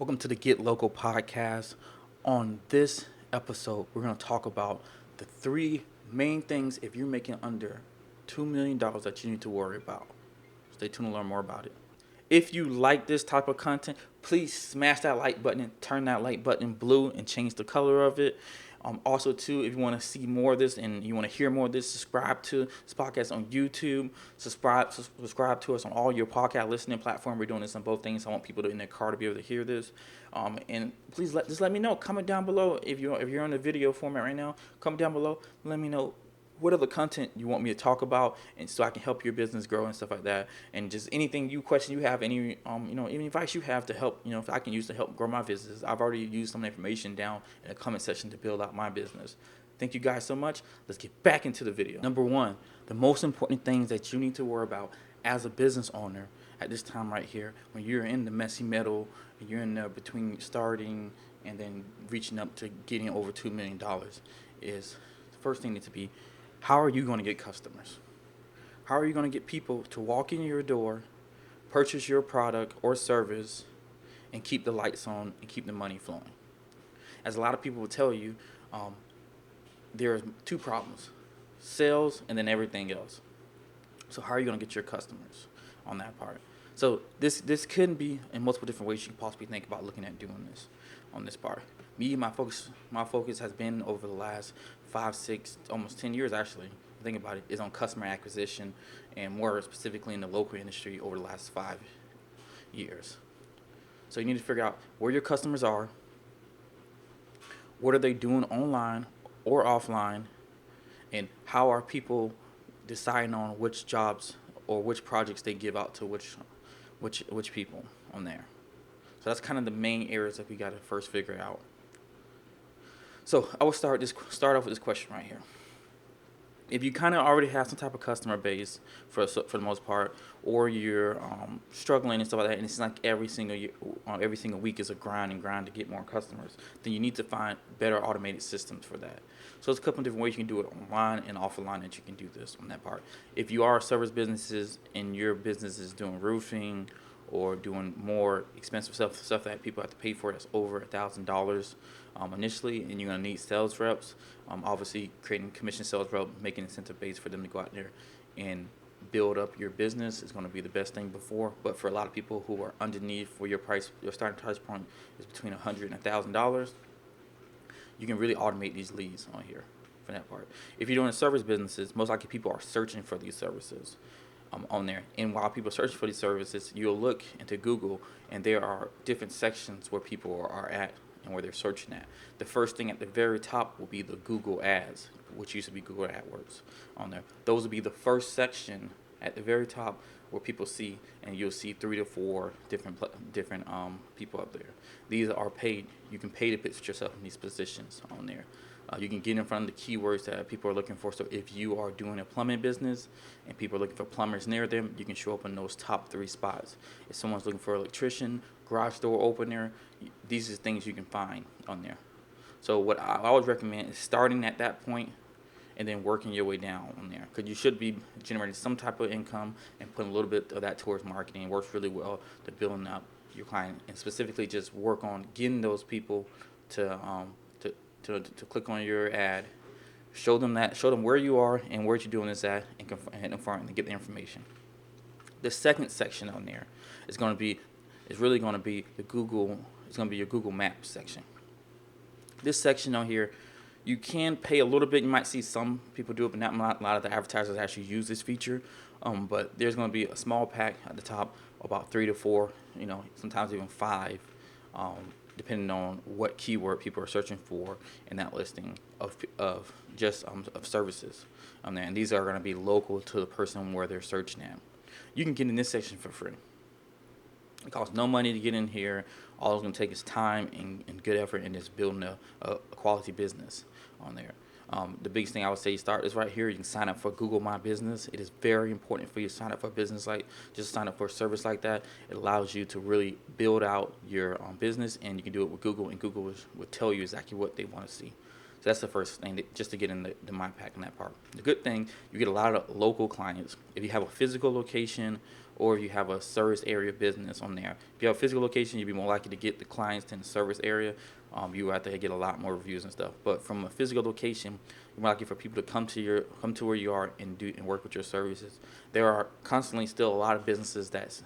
Welcome to the Get Local podcast. On this episode, we're going to talk about the three main things if you're making under $2 million that you need to worry about. Stay tuned to learn more about it. If you like this type of content, please smash that like button and turn that like button blue and change the color of it. Also, too, if you want to see more of this and you want to hear more of this, subscribe to this podcast on YouTube. Subscribe to us on all your podcast listening platforms. We're doing this on both things. I want people in their car to be able to hear this. And please just let me know. Comment down below if you're in the video format right now. Comment down below. Let me know what other content you want me to talk about, and so I can help your business grow and stuff like that. And just anything question you have, any any advice you have to help, if I can use to help grow my business. I've already used some of the information down in the comment section to build out my business. Thank you guys so much. Let's get back into the video. Number one, the most important things that you need to worry about as a business owner at this time right here, when you're in the messy middle, you're in between starting and then reaching up to getting over $2 million, is the first thing needs to be, how are you going to get customers? How are you going to get people to walk in your door, purchase your product or service, and keep the lights on and keep the money flowing? As a lot of people will tell you, there are two problems: sales and then everything else. So how are you going to get your customers on that part? So this could be in multiple different ways you can possibly think about looking at doing this on this part. My focus has been over the last 5, 6, almost 10 years actually. Think about it, is on customer acquisition, and more specifically in the local industry over the last 5 years. So you need to figure out where your customers are, what are they doing online or offline, and how are people deciding on which jobs or which projects they give out to which people on there. So that's kind of the main areas that we got to first figure out. So I will start off with this question right here. If you kind of already have some type of customer base for the most part, or you're struggling and stuff like that, and it's like every single week is a grind to get more customers, then you need to find better automated systems for that. So there's a couple of different ways you can do it online and offline that you can do this on that part. If you are service businesses and your business is doing roofing or doing more expensive stuff that people have to pay for, that's over $1,000 initially, and you're going to need sales reps. Obviously, creating commission sales rep, making incentive base for them to go out there and build up your business is going to be the best thing before. But for a lot of people who are underneath, where your starting price point is between $100 and $1,000, you can really automate these leads on here for that part. If you're doing service businesses, most likely people are searching for these services on there. And while people are searching for these services, you'll look into Google, and there are different sections where people are at and where they're searching at. The first thing at the very top will be the Google ads, which used to be Google AdWords on there. Those will be the first section at the very top where people see, and you'll see 3 to 4 different people up there. These are paid. You can pay to put yourself in these positions on there. You can get in front of the keywords that people are looking for. So if you are doing a plumbing business and people are looking for plumbers near them, you can show up in those top 3 spots. If someone's looking for an electrician, garage door opener, these are things you can find on there. So what I always recommend is starting at that point and then working your way down on there, because you should be generating some type of income and putting a little bit of that towards marketing. It works really well to building up your client, and specifically just work on getting those people to click on your ad, show them where you are and where you're doing this at, and confirm and get the information. The second section on there is really going to be the Google. It's going to be your Google Maps section. This section on here, you can pay a little bit. You might see some people do it, but not a lot of the advertisers actually use this feature. But there's going to be a small pack at the top, about 3 to 4, sometimes even 5. Depending on what keyword people are searching for in that listing of services on there. And these are going to be local to the person where they're searching at. You can get in this section for free. It costs no money to get in here. All it's going to take is time and good effort in just building a quality business on there. The biggest thing I would say start is right here. You can sign up for Google My Business. It is very important for you to sign up for a business just sign up for a service like that. It allows you to really build out your business, and you can do it with Google, and Google will tell you exactly what they want to see. So that's the first thing, just to get in the mind pack in that part. The good thing, you get a lot of local clients. If you have a physical location or if you have a service area business on there. If you have a physical location, you'd be more likely to get the clients in the service area. You have to get a lot more reviews and stuff. But from a physical location, you're more likely for people to come to where you are and work with your services. There are constantly still a lot of businesses that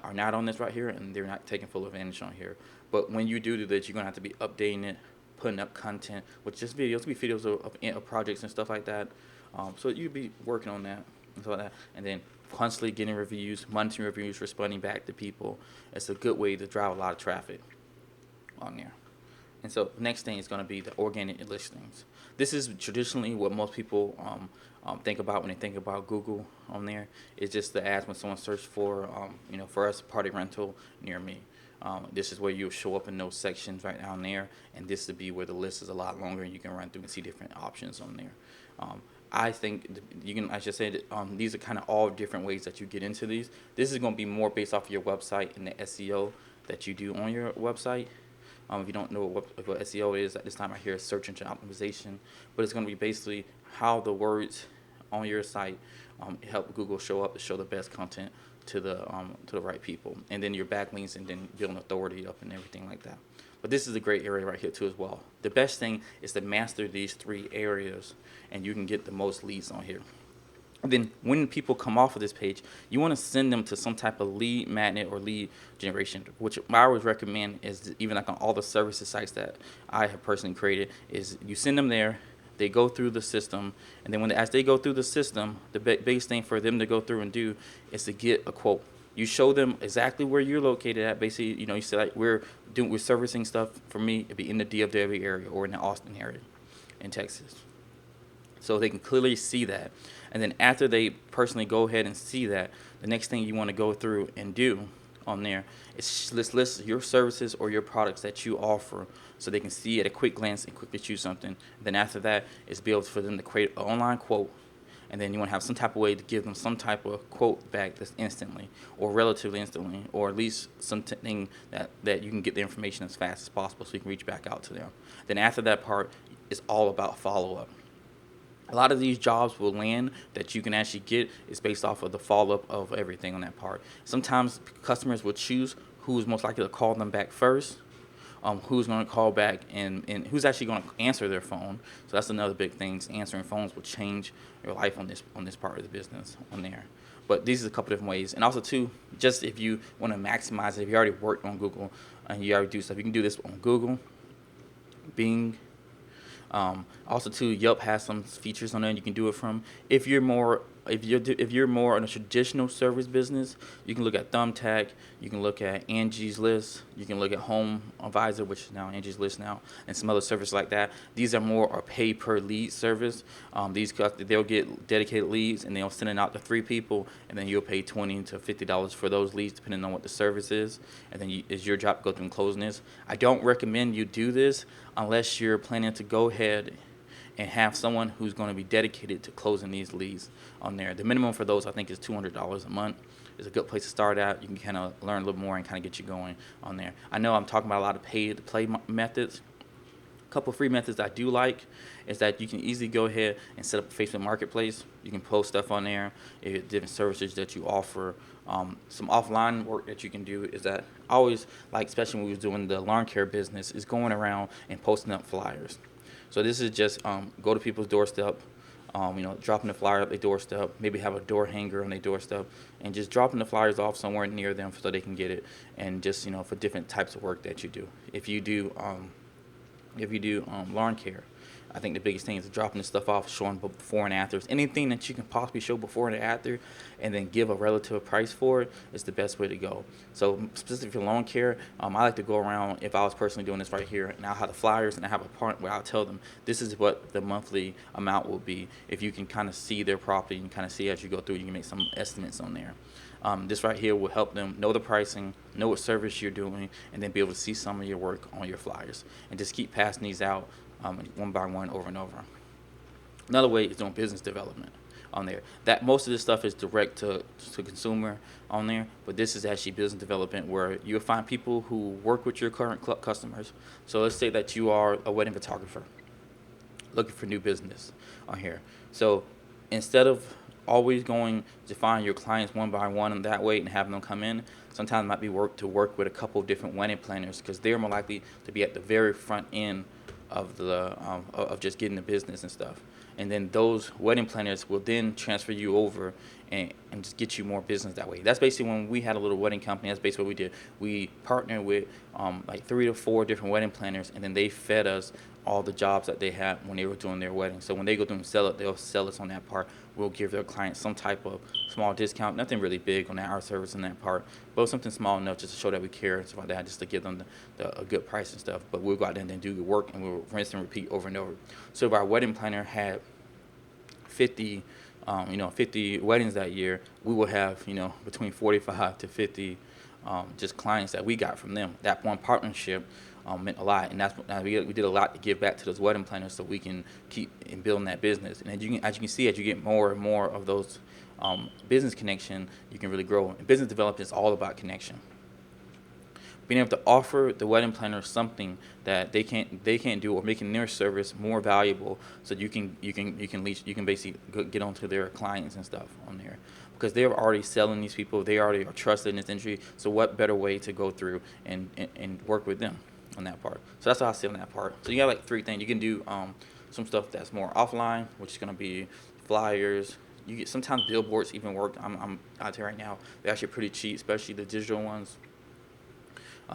are not on this right here, and they're not taking full advantage on here. But when you do this, you're gonna have to be updating it, putting up content with just videos, be videos of projects and stuff like that. So you'd be working on that and stuff like that, and then constantly getting reviews, monitoring reviews, responding back to people. It's a good way to drive a lot of traffic on there. And so next thing is going to be the organic listings. This is traditionally what most people think about when they think about Google on there. It's just the ads when someone searches for, for us, party rental near me. This is where you'll show up in those sections right down there, and this would be where the list is a lot longer and you can run through and see different options on there. I think I should say that these are kind of all different ways that you get into these. This is going to be more based off of your website and the SEO that you do on your website. If you don't know what SEO is, at this time right here is search engine optimization, but it's going to be basically how the words on your site help Google show up to show the best content to the right people, and then your backlinks, and then building authority up and everything like that. But this is a great area right here too as well. The best thing is to master these 3 areas, and you can get the most leads on here. And then when people come off of this page, you want to send them to some type of lead magnet or lead generation, which I always recommend is, even like on all the services sites that I have personally created, is you send them there, they go through the system, and then as they go through the system, the biggest thing for them to go through and do is to get a quote. You show them exactly where you're located at. Basically, you say like we're servicing stuff for me. It'd be in the DFW area or in the Austin area, in Texas. So they can clearly see that. And then after they personally go ahead and see that, the next thing you want to go through and do on there is list your services or your products that you offer, so they can see at a quick glance and quickly choose something. And then after that, it's be able for them to create an online quote. And then you want to have some type of way to give them some type of quote back that's instantly or relatively instantly, or at least something that you can get the information as fast as possible so you can reach back out to them. Then after that part, it's all about follow-up. A lot of these jobs will land that you can actually get is based off of the follow-up of everything on that part. Sometimes customers will choose who's most likely to call them back first, who's going to call back, and who's actually going to answer their phone. So that's another big thing. Answering phones will change your life on this part of the business on there. But these are a couple different ways. And also, too, just if you want to maximize it, if you already worked on Google and you already do stuff, you can do this on Google, Bing. Also, too, Yelp has some features on there you can do it from. If you're more in a traditional service business, you can look at Thumbtack, you can look at Angie's List, you can look at Home Advisor, which is now Angie's List now, and some other services like that. These are more a pay per lead service. They'll get dedicated leads, and they'll send it out to 3 people, and then you'll pay $20 to $50 for those leads, depending on what the service is. And then it's your job to go through and closing this. I don't recommend you do this unless you're planning to go ahead and have someone who's going to be dedicated to closing these leads on there. The minimum for those, I think, is $200 a month. It's a good place to start out. You can kind of learn a little more and kind of get you going on there. I know I'm talking about a lot of pay-to-play methods. A couple free methods I do like is that you can easily go ahead and set up a Facebook Marketplace. You can post stuff on there, different services that you offer. Some offline work that you can do is that I always like, especially when we was doing the lawn care business, is going around and posting up flyers. So this is just go to people's doorstep, dropping the flyer at their doorstep, maybe have a door hanger on their doorstep, and just dropping the flyers off somewhere near them so they can get it, and just for different types of work that you do. If you do lawn care, I think the biggest thing is dropping this stuff off, showing before and afters. Anything that you can possibly show before and after, and then give a relative price for it, is the best way to go. So specifically for lawn care, I like to go around, if I was personally doing this right here, and I'll have the flyers, and I have a part where I'll tell them this is what the monthly amount will be. If you can kind of see their property and kind of see as you go through, you can make some estimates on there. This right here will help them know the pricing, know what service you're doing, and then be able to see some of your work on your flyers. And just keep passing these out one by one, over and over. Another way is doing business development on there. That most of this stuff is direct to consumer on there, but this is actually business development where you'll find people who work with your current customers. So let's say that you are a wedding photographer looking for new business on here. So instead of always going to find your clients one by one in that way and having them come in. Sometimes it might be work with a couple of different wedding planners because they're more likely to be at the very front end of the of just getting the business and stuff. And then those wedding planners will then transfer you over and just get you more business that way. That's basically when we had a little wedding company. That's basically what we did. We partnered with like 3 to 4 different wedding planners, and then they fed us all the jobs that they had when they were doing their wedding. So when they go through and sell it, they'll sell us on that part. We'll give their clients some type of small discount, nothing really big on our service in that part, but something small enough just to show that we care and stuff like that, just to give them a good price and stuff. But we'll go out there and then do the work, and we'll rinse and repeat over and over. So if our wedding planner had 50 50 weddings that year, we will have, between 45 to 50 just clients that we got from them. That one partnership meant a lot, and we did a lot to give back to those wedding planners so we can keep and building that business. And as you can see, as you get more and more of those business connection, you can really grow. And business development is all about connection. Being able to offer the wedding planner something that they can't do, or making their service more valuable, so you can basically get onto their clients and stuff on there, because they're already selling these people, they already are trusted in this industry. So what better way to go through and work with them on that part? So that's how I see on that part. So you got like 3 things you can do. Some stuff that's more offline, which is going to be flyers. You get sometimes billboards even work. I'm out there right now. They're actually pretty cheap, especially the digital ones.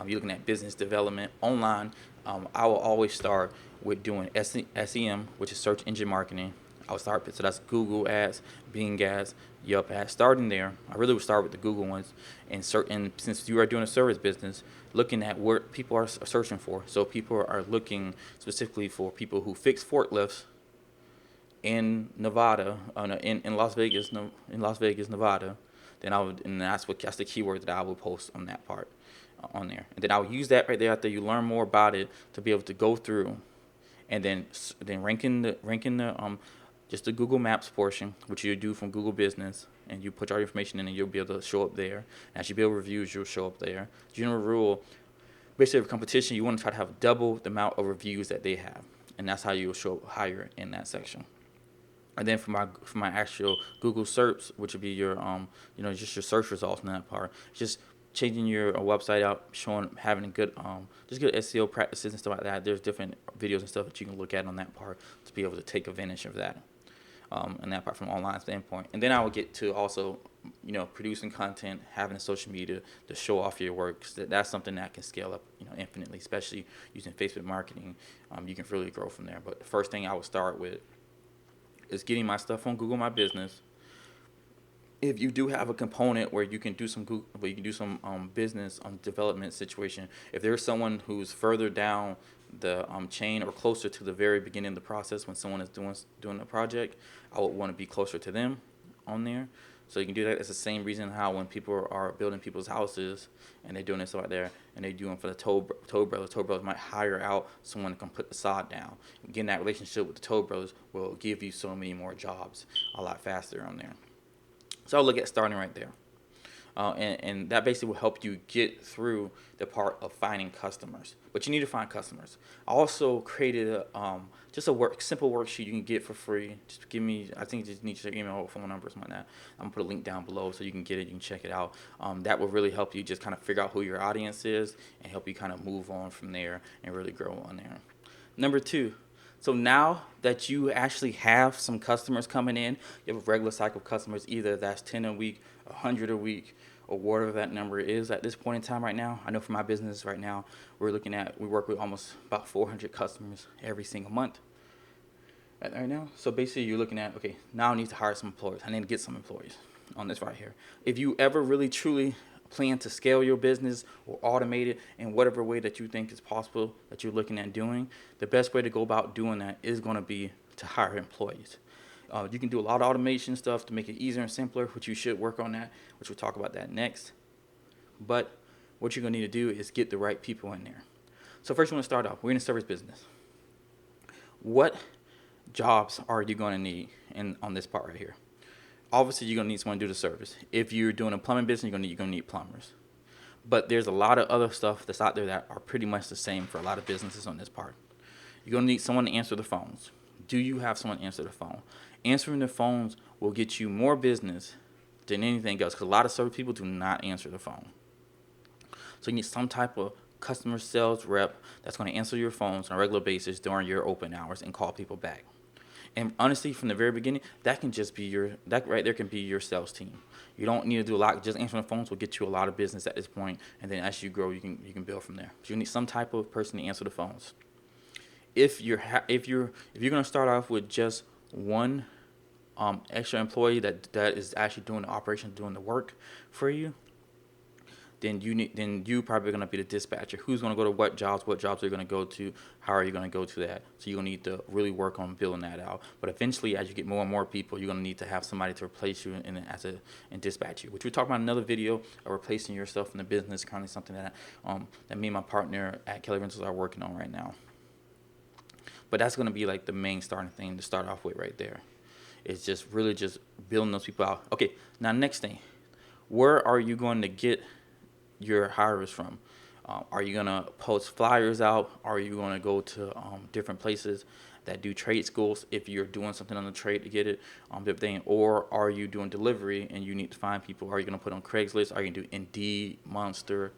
You're looking at business development online. I will always start with doing SEM, which is search engine marketing. I'll start, so that's Google ads, Bing ads, Yelp ads. Starting there, I really would start with the Google ones, and since you are doing a service business, looking at what people are searching for. So people are looking specifically for people who fix forklifts in Nevada, in Las Vegas, Nevada. And that's the keyword that I would post on that part. On there, and then I will use that right there after you learn more about it to be able to go through, and then ranking the just the Google Maps portion, which you do from Google Business, and you put your information in, and you'll be able to show up there. And as you build reviews, you'll show up there. General rule, basically, for competition, you want to try to have double the amount of reviews that they have, and that's how you'll show up higher in that section. And then for my actual Google search, which would be your just your search results in that part, just changing your website out, having a good just good SEO practices and stuff like that. There's different videos and stuff that you can look at on that part to be able to take advantage of that, and that part from an online standpoint. And then I would get to also producing content, having a social media to show off your work. That's something that can scale up infinitely, especially using Facebook marketing. You can really grow from there. But the first thing I would start with is getting my stuff on Google My Business. If you do have a component where you can do some business development situation, if there's someone who's further down the chain or closer to the very beginning of the process when someone is doing a project, I would want to be closer to them on there. So you can do that. It's the same reason how when people are building people's houses and they're doing this out there and they're doing for the tow brothers might hire out someone to come put the sod down. Getting that relationship with the tow brothers will give you so many more jobs a lot faster on there. So I'll look at starting right there. And that basically will help you get through the part of finding customers. But you need to find customers. I also created just a simple worksheet you can get for free. Just give me, I think you just need your email or phone number or something like that. I'm going to put a link down below so you can get it, you can check it out. That will really help you just kind of figure out who your audience is and help you kind of move on from there and really grow on there. Number 2. So now that you actually have some customers coming in, you have a regular cycle of customers, either that's 10 a week, 100 a week, or whatever that number is at this point in time right now. I know for my business right now, we work with almost about 400 customers every single month right now. So basically you're looking at, okay, now I need to hire some employees. I need to get some employees on this right here. If you ever really truly plan to scale your business or automate it in whatever way that you think is possible that you're looking at doing, the best way to go about doing that is going to be to hire employees. You can do a lot of automation stuff to make it easier and simpler, which you should work on that, which we'll talk about that next. But what you're going to need to do is get the right people in there. So first, you want to start off. We're in a service business. What jobs are you going to need on this part right here? Obviously, you're going to need someone to do the service. If you're doing a plumbing business, you're going to need plumbers. But there's a lot of other stuff that's out there that are pretty much the same for a lot of businesses on this part. You're going to need someone to answer the phones. do you have someone answer the phone? Answering the phones will get you more business than anything else, because a lot of service people do not answer the phone. So you need some type of customer sales rep that's going to answer your phones on a regular basis during your open hours and call people back. And honestly, from the very beginning, that can just be that right there can be your sales team. You don't need to do a lot. Just answering the phones will get you a lot of business at this point, and then as you grow, you can build from there. So you need some type of person to answer the phones. If you're going to start off with just one extra employee that is actually doing the operation, doing the work for you, then you probably going to be the dispatcher. Who's going to go to what jobs are you going to go to, how are you going to go to that? So you're going to need to really work on building that out. But eventually, as you get more and more people, you're going to need to have somebody to replace you and dispatch you, which we're talking about in another video of replacing yourself in the business, currently something that me and my partner at Kelly Rentals are working on right now. But that's going to be like the main starting thing to start off with right there. It's just really just building those people out. Okay, now next thing, where are you going to get your hires from? Are you going to post flyers out? Are you going to go to different places that do trade schools if you're doing something on the trade to get it, or are you doing delivery and you need to find people? Are you going to put on Craigslist? Are you going to do Indeed, Monster,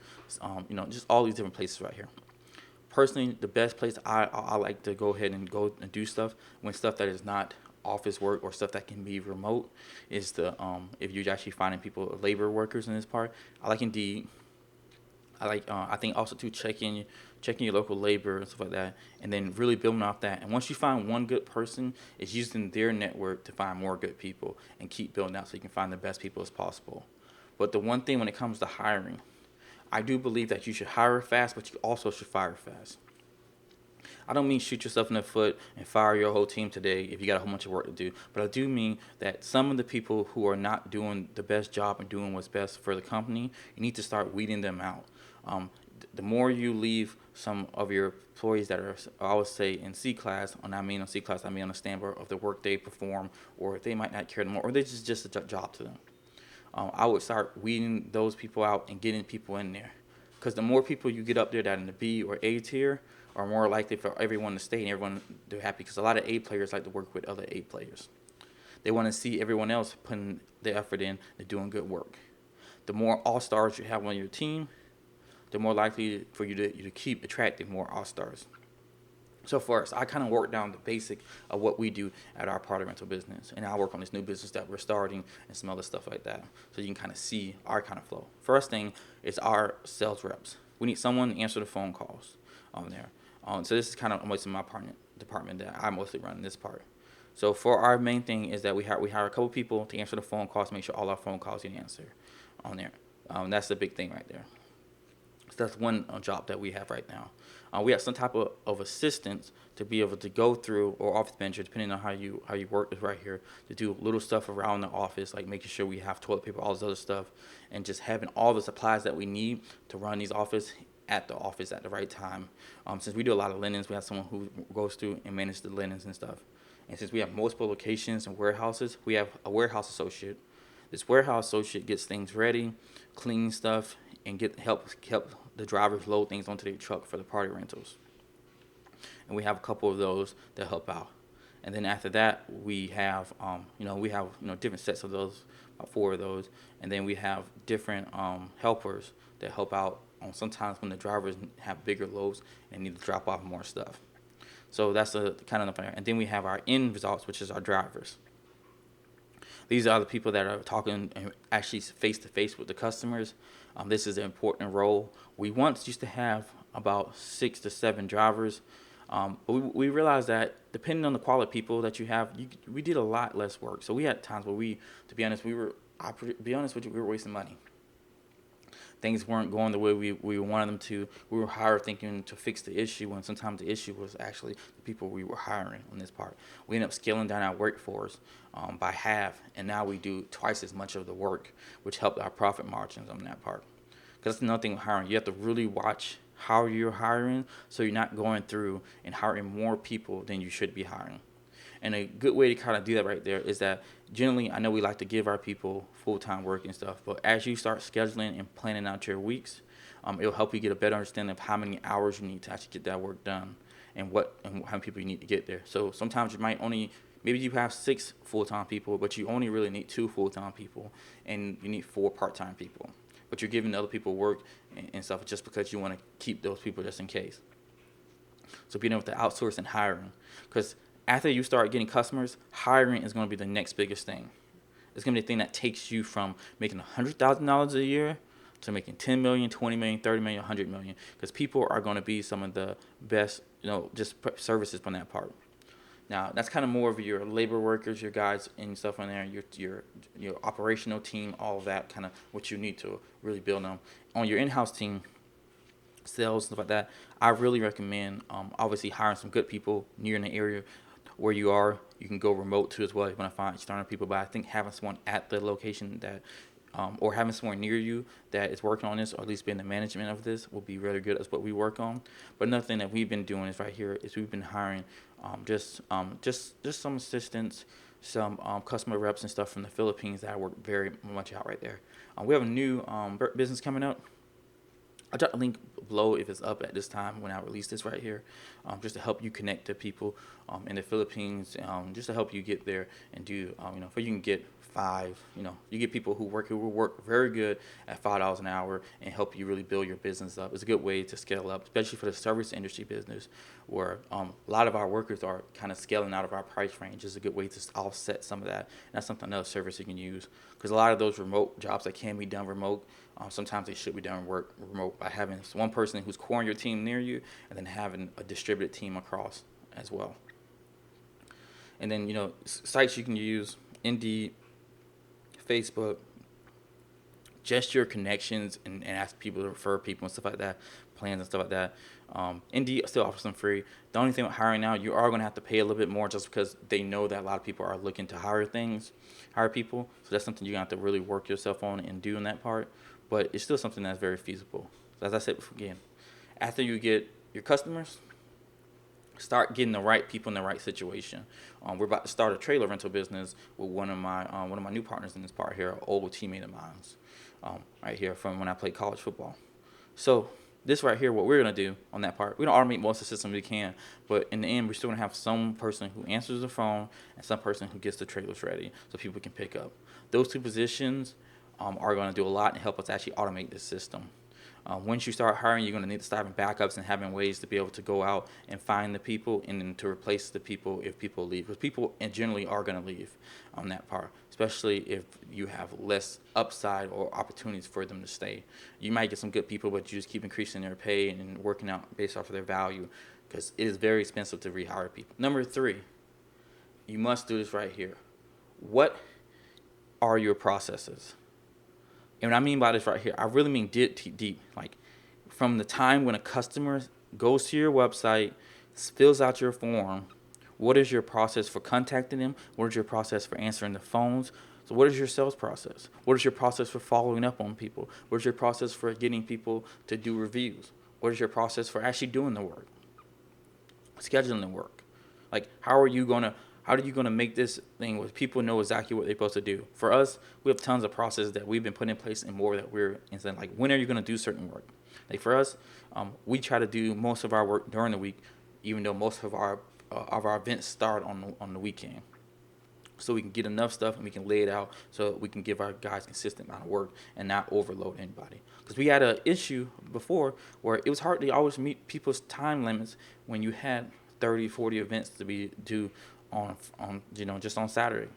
just all these different places right here? Personally, the best place I like to go ahead and go and do stuff when stuff that is not office work or stuff that can be remote is if you're actually finding people, labor workers in this part. I like Indeed. I think also too checking your local labor and stuff like that, and then really building off that. And once you find one good person, it's using their network to find more good people and keep building out so you can find the best people as possible. But the one thing when it comes to hiring, I do believe that you should hire fast, but you also should fire fast. I don't mean shoot yourself in the foot and fire your whole team today if you got a whole bunch of work to do. But I do mean that some of the people who are not doing the best job and doing what's best for the company, you need to start weeding them out. The more you leave some of your employees that are, I would say, in C class, and I mean on C class, I mean on the standard of the work they perform, or they might not care anymore, or this is just a job to them. I would start weeding those people out and getting people in there. Because the more people you get up there that are in the B or A tier are more likely for everyone to stay and everyone they're happy. Because a lot of A players like to work with other A players. They want to see everyone else putting their effort in and doing good work. The more all-stars you have on your team, the more likely for you to keep attracting more all-stars. So for us, I kind of work down the basic of what we do at our part of rental business. And I work on this new business that we're starting and some other stuff like that. So you can kind of see our kind of flow. First thing is our sales reps. We need someone to answer the phone calls on there. So this is kind of most of my department that I mostly run this part. So for our main thing is that we hire a couple people to answer the phone calls, to make sure all our phone calls get answered on there. That's the big thing right there. So that's one job that we have right now. We have some type of assistance to be able to go through, or office manager, depending on how you work this right here, to do little stuff around the office, like making sure we have toilet paper, all this other stuff, and just having all the supplies that we need to run these office at the right time. Since we do a lot of linens, we have someone who goes through and manages the linens and stuff. And since we have multiple locations and warehouses, we have a warehouse associate. This warehouse associate gets things ready, cleans stuff, and help the drivers load things onto their truck for the party rentals. And we have a couple of those that help out. And then after that, we have different sets of those, about 4 of those. And then we have different helpers that help out on sometimes when the drivers have bigger loads and need to drop off more stuff. So that's a kind of, and then we have our end results, which is our drivers. These are the people that are talking and actually face-to-face with the customers. This is an important role. We once used to have about 6 to 7 drivers, but we realized that depending on the quality of people that you have, we did a lot less work. So we had times where we were wasting money. Things weren't going the way we wanted them to. We were hired thinking to fix the issue, when sometimes the issue was actually the people we were hiring on this part. We ended up scaling down our workforce by half, and now we do twice as much of the work, which helped our profit margins on that part. Because that's another thing with hiring. You have to really watch how you're hiring so you're not going through and hiring more people than you should be hiring. And a good way to kind of do that right there is that generally, I know we like to give our people full-time work and stuff, but as you start scheduling and planning out your weeks, it'll help you get a better understanding of how many hours you need to actually get that work done. and how many people you need to get there. So sometimes maybe you have 6 full-time people, but you only really need 2 full-time people, and you need 4 part-time people. But you're giving other people work and stuff just because you want to keep those people just in case. So being able to outsource and hiring, because after you start getting customers, hiring is going to be the next biggest thing. It's going to be the thing that takes you from making $100,000 a year to making 10 million, 20 million, 30 million, 100 million, because people are going to be some of the best, just services from that part. Now, that's kind of more of your labor workers, your guys and stuff on there, your operational team, all of that, kind of what you need to really build on. On your in-house team, sales, stuff like that, I really recommend obviously hiring some good people near in the area where you are. You can go remote too as well if you want to find external people, but I think having someone at the location that or having someone near you that is working on this, or at least being the management of this, will be really good. That's what we work on. But another thing that we've been doing is right here is we've been hiring just some assistants, some customer reps and stuff from the Philippines that work very much out right there. We have a new business coming up. I'll drop a link below if it's up at this time when I release this right here, just to help you connect to people in the Philippines, just to help you get there and do, for you can get you get people who will work very good at $5 an hour and help you really build your business up. It's a good way to scale up, especially for the service industry business, where a lot of our workers are kind of scaling out of our price range. It's a good way to offset some of that. And that's something, another service you can use, because a lot of those remote jobs that can be done remote, sometimes they should be done remote by having one person who's coring your team near you, and then having a distributed team across as well. And then, sites you can use: Indeed, Facebook, just your connections, and ask people to refer people and stuff like that, plans and stuff like that. Indeed still offers them free. The only thing with hiring now, you are going to have to pay a little bit more just because they know that a lot of people are looking to hire people. So that's something you're going to have to really work yourself on and do in that part. But it's still something that's very feasible. So as I said again, after you get your customers, start getting the right people in the right situation. We're about to start a trailer rental business with one of my new partners in this part here, an old teammate of mine, right here from when I played college football. So this right here, what we're gonna do on that part, we're gonna automate most of the systems we can, but in the end, we're still gonna have some person who answers the phone and some person who gets the trailers ready so people can pick up. Those 2 positions are gonna do a lot and help us actually automate this system. Once you start hiring, you're going to need to start having backups and having ways to be able to go out and find the people and then to replace the people if people leave. Because people generally are going to leave on that part, especially if you have less upside or opportunities for them to stay. You might get some good people, but you just keep increasing their pay and working out based off of their value, because it is very expensive to rehire people. Number 3, you must do this right here. What are your processes? And what I mean by this right here, I really mean deep. Like from the time when a customer goes to your website, fills out your form, what is your process for contacting them? What is your process for answering the phones? So what is your sales process? What is your process for following up on people? What is your process for getting people to do reviews? What is your process for actually doing the work? Scheduling the work. Like how are you going to make this thing where people know exactly what they're supposed to do? For us, we have tons of processes that we've been putting in place and more that we're saying, like, when are you going to do certain work? Like for us, we try to do most of our work during the week, even though most of our events start on the weekend. So we can get enough stuff and we can lay it out so we can give our guys consistent amount of work and not overload anybody. Because we had an issue before where it was hard to always meet people's time limits when you had 30, 40 events to be due on just on Saturday.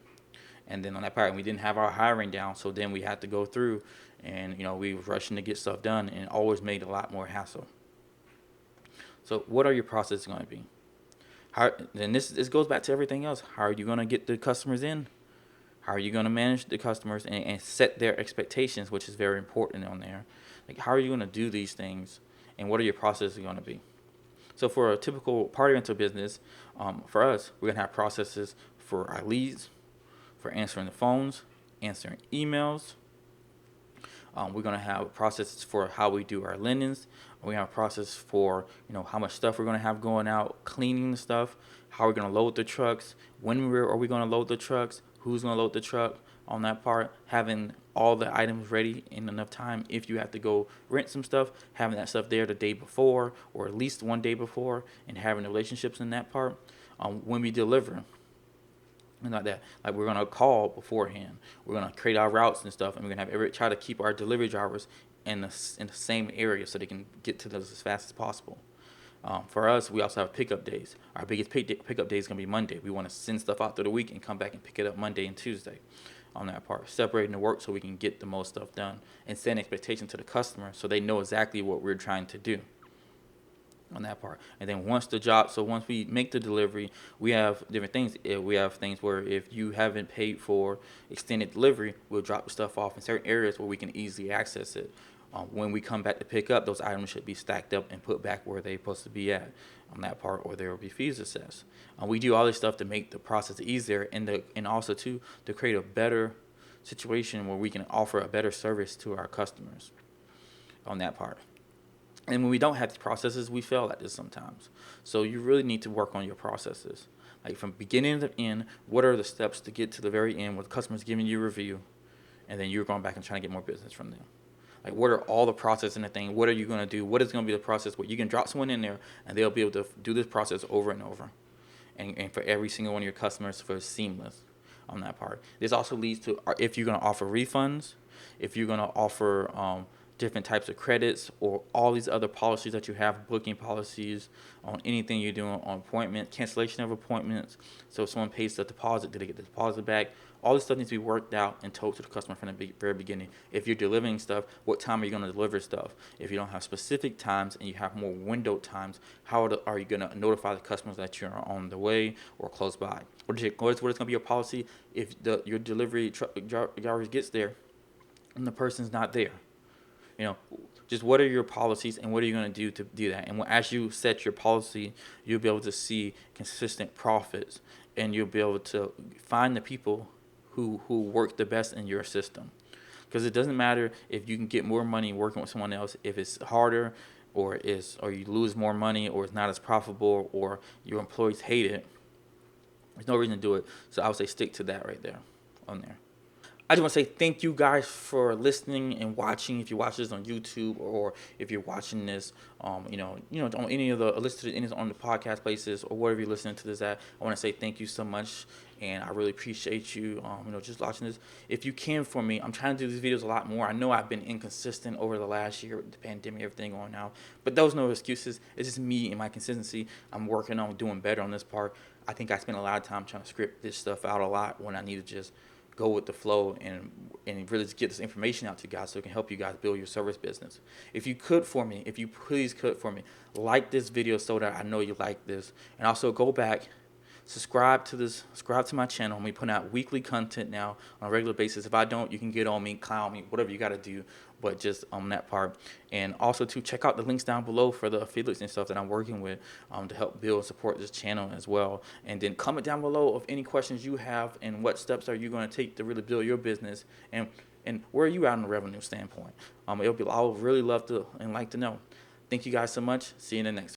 And then on that part, we didn't have our hiring down, so then we had to go through and we were rushing to get stuff done, and it always made a lot more hassle. So what are your processes going to be? Then this goes back to everything else. How are you going to get the customers in? How are you going to manage the customers and set their expectations, which is very important on there? Like, how are you going to do these things, and what are your processes going to be? So for a typical party rental business, for us, we're going to have processes for our leads, for answering the phones, answering emails. We're going to have processes for how we do our linens. We have a process for how much stuff we're going to have going out, cleaning the stuff, how we're going to load the trucks, when are we going to load the trucks, who's going to load the truck, on that part, having all the items ready in enough time. If you have to go rent some stuff, having that stuff there the day before or at least one day before, and having the relationships in that part. When we deliver, and like that, like we're gonna call beforehand. We're gonna create our routes and stuff, and we're gonna try to keep our delivery drivers in the same area so they can get to those as fast as possible. For us, we also have pickup days. Our biggest pickup day is going to be Monday. We want to send stuff out through the week and come back and pick it up Monday and Tuesday on that part. Separating the work so we can get the most stuff done and set an expectation to the customer so they know exactly what we're trying to do on that part. And then once we make the delivery, we have different things. We have things where if you haven't paid for extended delivery, we'll drop the stuff off in certain areas where we can easily access it. When we come back to pick up, those items should be stacked up and put back where they're supposed to be at on that part, or there will be fees assessed. We do all this stuff to make the process easier and also to create a better situation where we can offer a better service to our customers on that part. And when we don't have these processes, we fail at this sometimes. So you really need to work on your processes. Like from beginning to end, what are the steps to get to the very end where the customer's giving you a review, and then you're going back and trying to get more business from them. Like, what are all the process in the thing? What are you going to do? What is going to be the process where you can drop someone in there and they'll be able to do this process over and over. And for every single one of your customers, for seamless on that part. This also leads to if you're going to offer refunds, if you're going to offer different types of credits, or all these other policies that you have, booking policies on anything you're doing on appointment, cancellation of appointments. So if someone pays the deposit, do they get the deposit back? All this stuff needs to be worked out and told to the customer from the very beginning. If you're delivering stuff, what time are you going to deliver stuff? If you don't have specific times and you have more window times, how are you going to notify the customers that you're on the way or close by? What is going to be your policy if your delivery driver gets there and the person's not there? Just what are your policies and what are you going to do to do that? And as you set your policy, you'll be able to see consistent profits, and you'll be able to find the people who work the best in your system. Because it doesn't matter if you can get more money working with someone else, if it's harder or you lose more money, or it's not as profitable, or your employees hate it. There's no reason to do it. So I would say stick to that right there on there. I just want to say thank you guys for listening and watching. If you watch this on YouTube, or if you're watching this, on any of the listed on the podcast places, or wherever you're listening to this at, I want to say thank you so much, and I really appreciate you, just watching this. If you can for me, I'm trying to do these videos a lot more. I know I've been inconsistent over the last year with the pandemic, everything going now, but those no excuses. It's just me and my consistency. I'm working on doing better on this part. I think I spent a lot of time trying to script this stuff out a lot when I need to just go with the flow and really just get this information out to you guys so it can help you guys build your service business. If you please could for me, like this video so that I know you like this, and also go back, subscribe to my channel. We put out weekly content now on a regular basis. If I don't, you can get on me, clown me, whatever you got to do, but just on that part. And also to check out the links down below for the affiliates and stuff that I'm working with to help build and support this channel as well. And then comment down below of any questions you have, and what steps are you going to take to really build your business, and where are you at on the revenue standpoint. I would really love to and like to know. Thank you guys so much. See you in the next one.